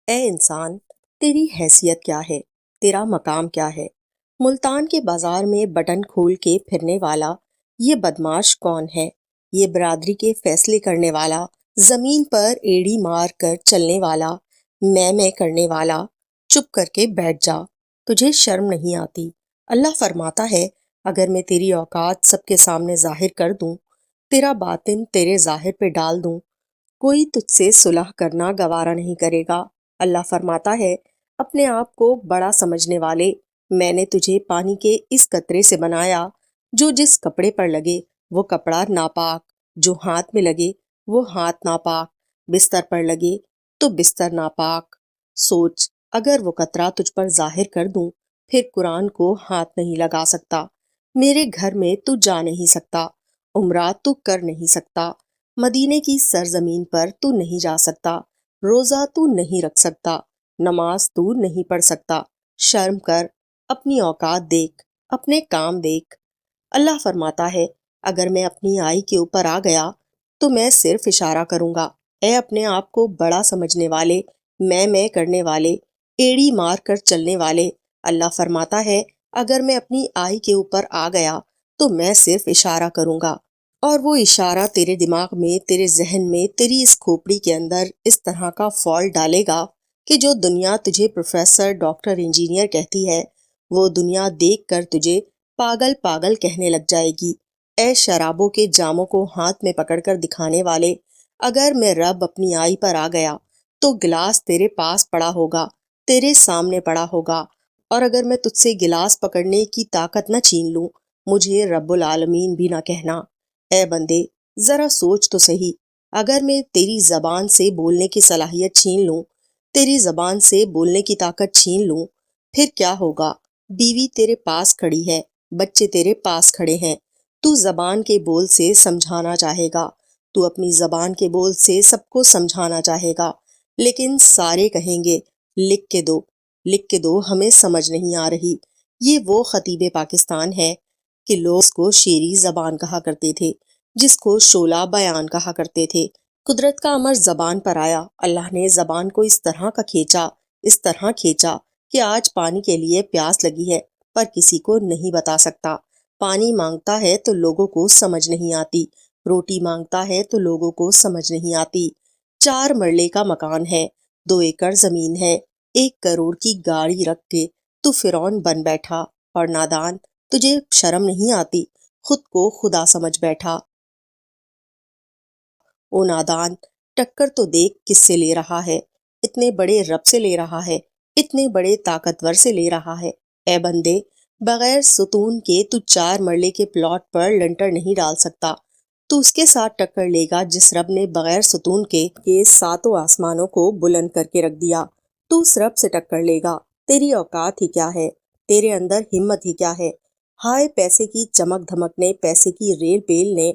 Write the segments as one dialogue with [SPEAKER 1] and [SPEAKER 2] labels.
[SPEAKER 1] اے انسان، تیری حیثیت کیا ہے؟ تیرا مقام کیا ہے؟ ملتان کے بازار میں بٹن کھول کے پھرنے والا یہ بدماش کون ہے؟ یہ برادری کے فیصلے کرنے والا، زمین پر ایڑی مار کر چلنے والا، میں کرنے والا، چپ کر کے بیٹھ جا، تجھے شرم نہیں آتی؟ اللہ فرماتا ہے، اگر میں تیری اوقات سب کے سامنے ظاہر کر دوں، تیرا باطن تیرے ظاہر پہ ڈال دوں، کوئی تجھ سے صلح کرنا گوارا نہیں کرے گا۔ اللہ فرماتا ہے، اپنے آپ کو بڑا سمجھنے والے، میں نے تجھے پانی کے اس قطرے سے بنایا، جو جس کپڑے پر لگے وہ کپڑا ناپاک، جو ہاتھ میں لگے وہ ہاتھ ناپاک، بستر پر لگے تو بستر ناپاک۔ سوچ، اگر وہ قطرہ تجھ پر ظاہر کر دوں، پھر قرآن کو ہاتھ نہیں لگا سکتا، میرے گھر میں تو جا نہیں سکتا، عمرہ تو کر نہیں سکتا، مدینے کی سرزمین پر تو نہیں جا سکتا، روزہ تو نہیں رکھ سکتا، نماز تو نہیں پڑھ سکتا، شرم کر، اپنی اوقات دیکھ، اپنے کام دیکھ۔ اللہ فرماتا ہے، اگر میں اپنی آئی کے اوپر آ گیا تو میں صرف اشارہ کروں گا۔ اے اپنے آپ کو بڑا سمجھنے والے، میں کرنے والے، ایڑی مار کر چلنے والے، اللہ فرماتا ہے، اگر میں اپنی آئی کے اوپر آ گیا تو میں صرف اشارہ کروں گا، اور وہ اشارہ تیرے دماغ میں، تیرے ذہن میں، تیری اس کھوپڑی کے اندر اس طرح کا فالٹ ڈالے گا کہ جو دنیا تجھے پروفیسر، ڈاکٹر، انجینئر کہتی ہے، وہ دنیا دیکھ کر تجھے پاگل پاگل کہنے لگ جائے گی۔ اے شرابوں کے جاموں کو ہاتھ میں پکڑ کر دکھانے والے، اگر میں رب اپنی آئی پر آ گیا تو گلاس تیرے پاس پڑا ہوگا، تیرے سامنے پڑا ہوگا، اور اگر میں تجھ سے گلاس پکڑنے کی طاقت نہ چھین لوں، مجھے رب العالمین بھی نہ کہنا۔ اے بندے، ذرا سوچ تو صحیح، اگر میں تیری زبان سے بولنے کی صلاحیت چھین لوں، تیری زبان سے بولنے کی طاقت چھین لوں، پھر کیا ہوگا؟ بیوی تیرے پاس کھڑی ہے، بچے تیرے پاس کھڑے ہیں، تو زبان کے بول سے سمجھانا چاہے گا، تو اپنی زبان کے بول سے سب کو سمجھانا چاہے گا، لیکن سارے کہیں گے لکھ کے دو، لکھ کے دو، ہمیں سمجھ نہیں آ رہی۔ یہ وہ خطیب پاکستان ہے کہ لوگ اس کو شیریں زبان کہا کرتے تھے، جس کو شعلہ بیان کہا کرتے تھے۔ قدرت کا امر زبان پر آیا، اللہ نے زبان کو اس طرح کا کھینچا، اس طرح کھینچا کہ آج پانی کے لیے پیاس لگی ہے پر کسی کو نہیں بتا سکتا، پانی مانگتا ہے تو لوگوں کو سمجھ نہیں آتی، روٹی مانگتا ہے تو لوگوں کو سمجھ نہیں آتی۔ 4 مرلے کا مکان ہے، 2 ایکڑ زمین ہے، 1 کروڑ کی گاڑی رکھ کے تو فرعون بن بیٹھا، اور نادان، تجھے شرم نہیں آتی؟ خود کو خدا سمجھ بیٹھا۔ او نادان، ٹکر تو دیکھ کس سے لے رہا ہے، اتنے بڑے رب سے لے رہا ہے، اتنے بڑے طاقتور سے لے رہا ہے۔ اے بندے، بغیر ستون کے تو 4 مرلے کے پلاٹ پر لنٹر نہیں ڈال سکتا، تو اس کے ساتھ ٹکر لے گا جس رب نے بغیر ستون کے 7 آسمانوں کو بلند کر کے رکھ دیا، تو اس رب سے ٹکر لے گا۔ تیری اوقات ہی کیا ہے، تیرے اندر ہمت ہی کیا ہے؟ ہائے، پیسے کی چمک دھمک نے، پیسے کی ریل پیل نے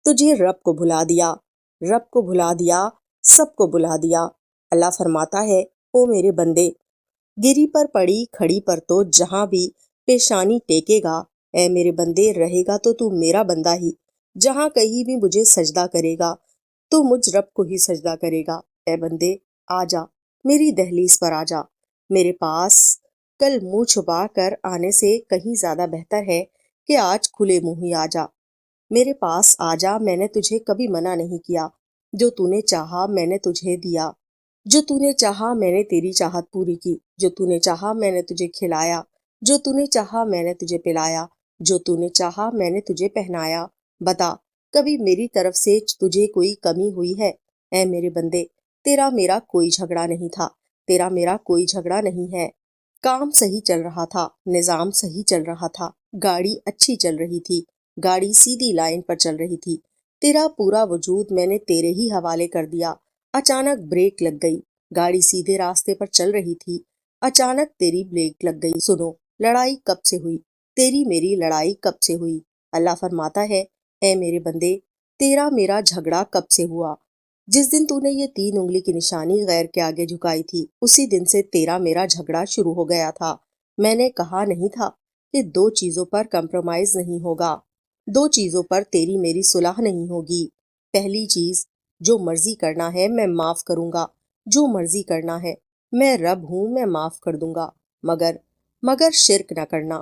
[SPEAKER 1] تجھے رب کو بھلا دیا، رب کو بھلا دیا، سب کو بھلا دیا۔ اللہ فرماتا ہے، او میرے بندے، گری پر پڑی کھڑی پر تو جہاں بھی پیشانی ٹیکے گا، اے میرے بندے، رہے گا تو میرا بندہ ہی، جہاں کہیں بھی مجھے سجدہ کرے گا تو مجھ رب کو ہی سجدہ کرے گا۔ اے بندے، آ جا، میری دہلیز پر آ جا، میرے پاس کل منہ چھپا کر آنے سے کہیں زیادہ بہتر ہے کہ آج کھلے منہ ہی آ جا، میرے پاس آ جا، میں نے تجھے کبھی منع نہیں کیا، جو تو نے چاہا میں نے تجھے دیا، جو تو نے چاہا میں نے تیری چاہت پوری کی، جو تو نے چاہا میں نے تجھے کھلایا، جو تو نے چاہا میں نے تجھے پلایا، جو تو نے چاہا میں نے تجھے پہنایا۔ بتا، کبھی میری طرف سے تجھے کوئی کمی ہوئی ہے؟ اے میرے بندے، تیرا میرا کوئی جھگڑا نہیں تھا، تیرا میرا کوئی جھگڑا نہیں ہے، کام صحیح چل رہا تھا، نظام صحیح چل رہا تھا، گاڑی اچھی چل رہی تھی، گاڑی سیدھی لائن پر چل رہی تھی، تیرا پورا وجود میں نے تیرے ہی حوالے کر دیا۔ اچانک بریک لگ گئی، گاڑی سیدھے راستے پر چل رہی تھی، اچانک تیری بریک لگ گئی۔ سنو، لڑائی کب سے ہوئی؟ تیری میری لڑائی کب سے ہوئی؟ اللہ فرماتا ہے، اے میرے بندے، تیرا میرا جھگڑا کب سے ہوا؟ جس دن تو نے یہ 3 انگلی کی نشانی غیر کے آگے جھکائی تھی، اسی دن سے تیرا میرا جھگڑا شروع ہو گیا تھا۔ میں نے کہا نہیں تھا کہ 2 چیزوں پر کمپرومائز نہیں ہوگا، 2 چیزوں پر تیری میری صلح نہیں ہوگی۔ پہلی چیز، جو مرضی کرنا ہے میں معاف کروں گا، جو مرضی کرنا ہے، میں رب ہوں، میں معاف کر دوں گا، مگر شرک نہ کرنا،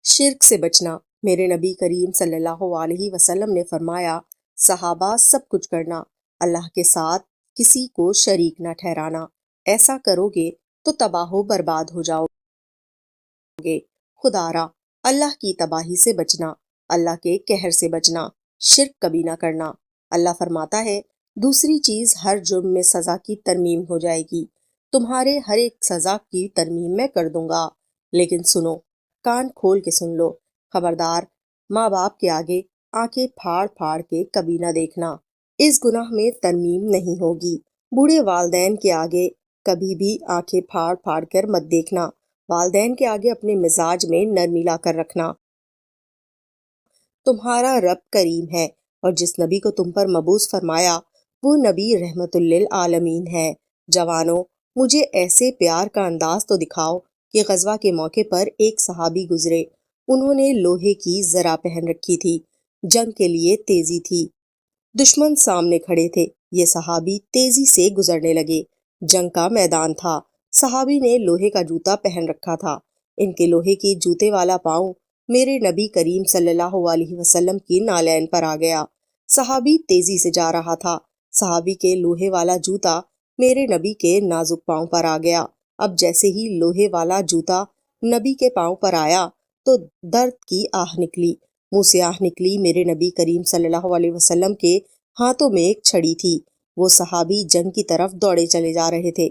[SPEAKER 1] شرک سے بچنا۔ میرے نبی کریم صلی اللہ علیہ وسلم نے فرمایا، صحابہ سب کچھ کرنا، اللہ کے ساتھ کسی کو شریک نہ ٹھہرانا، ایسا کرو گے تو تباہ و برباد ہو جاؤ گے۔ خدا را اللہ کی تباہی سے بچنا، اللہ کے قہر سے بچنا، شرک کبھی نہ کرنا۔ اللہ فرماتا ہے، دوسری چیز ہر جرم میں سزا کی ترمیم ہو جائے گی، تمہارے ہر ایک سزا کی ترمیم میں کر دوں گا، لیکن سنو، کان کھول کے سن لو، خبردار، ماں باپ کے آگے آنکھیں پھاڑ پھاڑ کے کبھی نہ دیکھنا، اس گناہ میں ترمیم نہیں ہوگی۔ بوڑھے والدین کے آگے کبھی بھی آنکھیں پھاڑ پھاڑ کر مت دیکھنا، والدین کے آگے اپنے مزاج میں نرمی لا کر رکھنا۔ تمہارا رب کریم ہے، اور جس نبی کو تم پر مبعوث فرمایا وہ نبی رحمت للعالمین ہے۔ جوانوں، مجھے ایسے پیار کا انداز تو دکھاؤ کہ غزوہ کے موقع پر ایک صحابی گزرے، انہوں نے لوہے کی زرہ پہن رکھی تھی، جنگ کے لیے تیزی تھی، دشمن سامنے کھڑے تھے، یہ صحابی تیزی سے گزرنے لگے، جنگ کا میدان تھا، صحابی نے لوہے کا جوتا پہن رکھا تھا، ان کے لوہے کی جوتے والا پاؤں میرے نبی کریم صلی اللہ علیہ وسلم کی نالین پر آ گیا، صحابی تیزی سے جا رہا تھا، صحابی کے لوہے والا جوتا میرے نبی کے نازک پاؤں پر آ گیا، اب جیسے ہی لوہے والا جوتا نبی کے پاؤں پر آیا تو درد کی آہ نکلی، منہ سے آہ نکلی۔ میرے نبی کریم صلی اللہ علیہ وسلم کے ہاتھوں میں ایک چھڑی تھی، وہ صحابی جنگ کی طرف دوڑے چلے جا رہے تھے،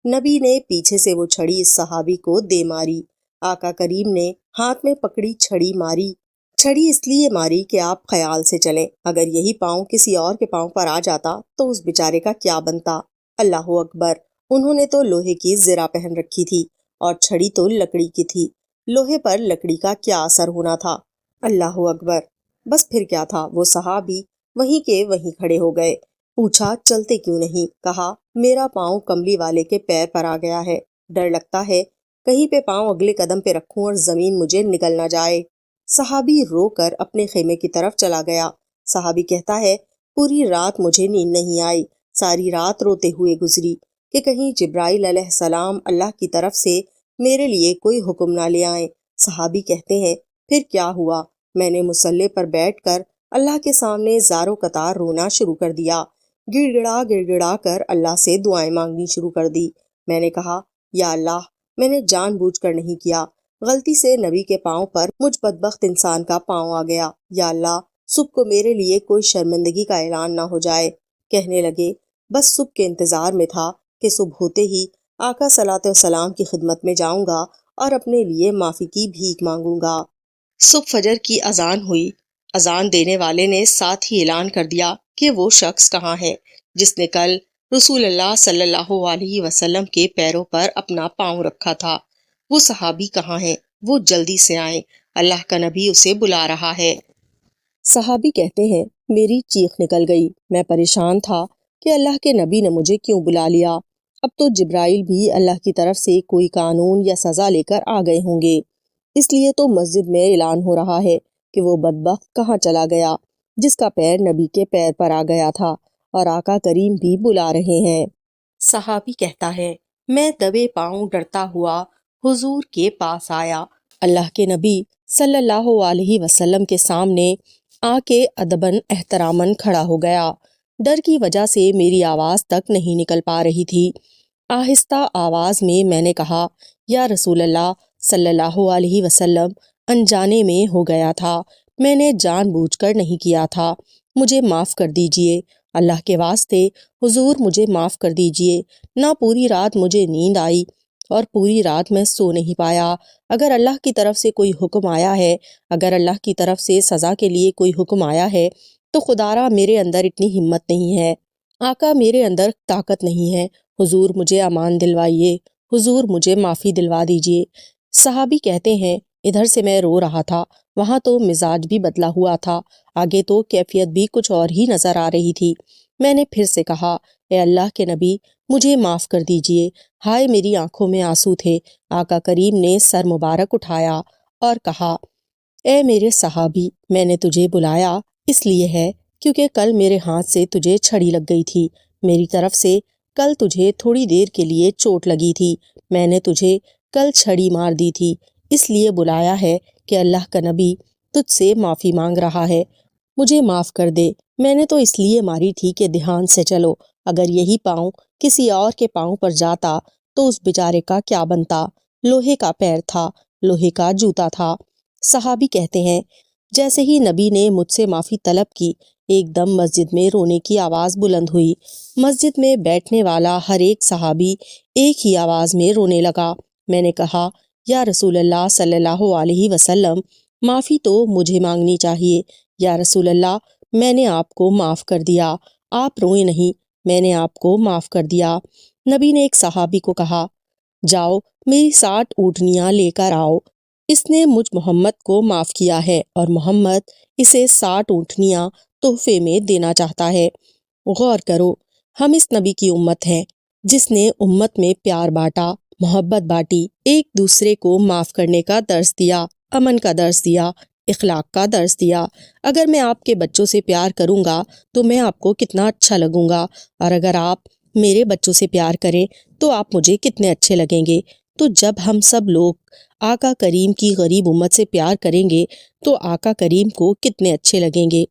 [SPEAKER 1] نبی نے پیچھے سے وہ چھڑی اس صحابی کو دے ماری، آقا کریم نے ہاتھ میں پکڑی چھڑی ماری، چھڑی اس لیے ماری کہ آپ خیال سے چلیں، اگر یہی پاؤں کسی اور کے پاؤں پر آ جاتا تو اس بیچارے کا کیا بنتا۔ اللہ اکبر، انہوں نے تو لوہے کی زرہ پہن رکھی تھی اور چھڑی تو لکڑی کی تھی، لوہے پر لکڑی کا کیا اثر ہونا تھا۔ اللہ اکبر، بس پھر کیا تھا، وہ صحابی وہیں کے وہیں کھڑے ہو گئے، پوچھا چلتے کیوں نہیں، کہا میرا پاؤں کملی والے کے پیر پر آ گیا ہے، ڈر لگتا ہے کہیں پہ پاؤں اگلے قدم پہ رکھوں اور زمین مجھے نگل نہ جائے۔ صحابی رو کر اپنے خیمے کی طرف چلا گیا، صحابی کہتا ہے پوری رات مجھے نیند نہیں آئی، ساری رات روتے ہوئے گزری کہ کہیں جبرائیل علیہ السلام اللہ کی طرف سے میرے لیے کوئی حکم نہ لے آئیں۔ صحابی کہتے ہیں پھر کیا ہوا، میں نے مصلے پر بیٹھ کر اللہ کے سامنے زاروں قطار رونا شروع کر دیا، گڑ گڑا کر اللہ سے دعائیں مانگنی شروع کر دی۔ میں نے کہا یا اللہ، میں نے جان بوجھ کر نہیں کیا، غلطی سے نبی کے پاؤں پر مجھ بدبخت انسان کا پاؤں آ گیا، یا اللہ صبح کو میرے لیے کوئی شرمندگی کا اعلان نہ ہو جائے۔ کہنے لگے بس صبح کے انتظار میں تھا کہ صبح ہوتے ہی آقا صلاۃ والسلام کی خدمت میں جاؤں گا اور اپنے لیے معافی کی بھیک مانگوں گا۔ صبح فجر کی اذان ہوئی، اذان دینے والے نے ساتھ ہی اعلان کر دیا کہ وہ شخص کہاں ہے جس نے کل رسول اللہ صلی اللہ علیہ وسلم کے پیروں پر اپنا پاؤں رکھا تھا، وہ صحابی کہاں ہے، وہ جلدی سے آئیں، اللہ کا نبی اسے بلا رہا ہے۔ صحابی کہتے ہیں میری چیخ نکل گئی، میں پریشان تھا کہ اللہ کے نبی نے مجھے کیوں بلا لیا، اب تو جبرائیل بھی اللہ کی طرف سے کوئی قانون یا سزا لے کر آ گئے ہوں گے، اس لیے تو مسجد میں اعلان ہو رہا ہے کہ وہ بدبخت کہاں چلا گیا جس کا پیر نبی کے پیر پر آ گیا تھا، اور آقا کریم بھی بلا رہے ہیں۔ صحابی کہتا ہے میں دبے پاؤں ڈرتا ہوا حضور کے پاس آیا، اللہ کے نبی صلی اللہ علیہ وسلم کے سامنے آ کے ادباً احتراماً کھڑا ہو گیا، ڈر کی وجہ سے میری آواز تک نہیں نکل پا رہی تھی، آہستہ آواز میں میں نے کہا یا رسول اللہ صلی اللہ علیہ وسلم، انجانے میں ہو گیا تھا، میں نے جان بوجھ کر نہیں کیا تھا، مجھے معاف کر دیجئے، اللہ کے واسطے حضور مجھے معاف کر دیجئے، نہ پوری رات مجھے نیند آئی اور پوری رات میں سو نہیں پایا، اگر اللہ کی طرف سے کوئی حکم آیا ہے، اگر اللہ کی طرف سے سزا کے لیے کوئی حکم آیا ہے تو خدارا میرے اندر اتنی ہمت نہیں ہے، آقا میرے اندر طاقت نہیں ہے، حضور مجھے امان دلوائیے، حضور مجھے معافی دلوا دیجئے۔ صحابی کہتے ہیں ادھر سے میں رو رہا تھا، وہاں تو مزاج بھی بدلا ہوا تھا، آگے تو کیفیت بھی کچھ اور ہی نظر آ رہی تھی، میں نے پھر سے کہا اے اللہ کے نبی مجھے معاف کر دیجئے، ہائے میری آنکھوں میں آنسو تھے۔ آقا کریم نے سر مبارک اٹھایا اور کہا اے میرے صحابی، میں نے تجھے بلایا اس لیے ہے کیونکہ کل میرے ہاتھ سے تجھے چھڑی لگ گئی تھی، میری طرف سے کل تجھے تھوڑی دیر کے لیے چوٹ لگی تھی، میں نے تجھے کل چھڑی مار دی تھی، اس لیے بلایا ہے کہ اللہ کا نبی تجھ سے معافی مانگ رہا ہے، مجھے معاف کر دے، میں نے تو اس لیے ماری تھی کہ دھیان سے چلو، اگر یہی پاؤں کسی اور کے پاؤں پر جاتا تو اس بیچارے کا کیا بنتا، لوہے کا پیر تھا، لوہے کا جوتا تھا۔ صحابی کہتے ہیں جیسے ہی نبی نے مجھ سے معافی طلب کی، ایک دم مسجد میں رونے کی آواز بلند ہوئی، مسجد میں بیٹھنے والا ہر ایک صحابی ایک ہی آواز میں رونے لگا۔ میں نے کہا یا رسول اللہ صلی اللہ علیہ وسلم، معافی تو مجھے مانگنی چاہیے، یا رسول اللہ میں نے آپ کو معاف کر دیا، آپ روئیں نہیں، میں نے آپ کو معاف کر دیا۔ نبی نے ایک صحابی کو کہا جاؤ میری 60 اونٹنیاں لے کر آؤ، اس نے مجھ محمد کو معاف کیا ہے اور محمد اسے 60 اونٹنیاں تحفے میں دینا چاہتا ہے۔ غور کرو، ہم اس نبی کی امت ہیں جس نے امت میں پیار بانٹا، محبت بانٹی، ایک دوسرے کو معاف کرنے کا درس دیا، امن کا درس دیا، اخلاق کا درس دیا۔ اگر میں آپ کے بچوں سے پیار کروں گا تو میں آپ کو کتنا اچھا لگوں گا، اور اگر آپ میرے بچوں سے پیار کریں تو آپ مجھے کتنے اچھے لگیں گے۔ تو جب ہم سب لوگ آقا کریم کی غریب امت سے پیار کریں گے تو آقا کریم کو کتنے اچھے لگیں گے۔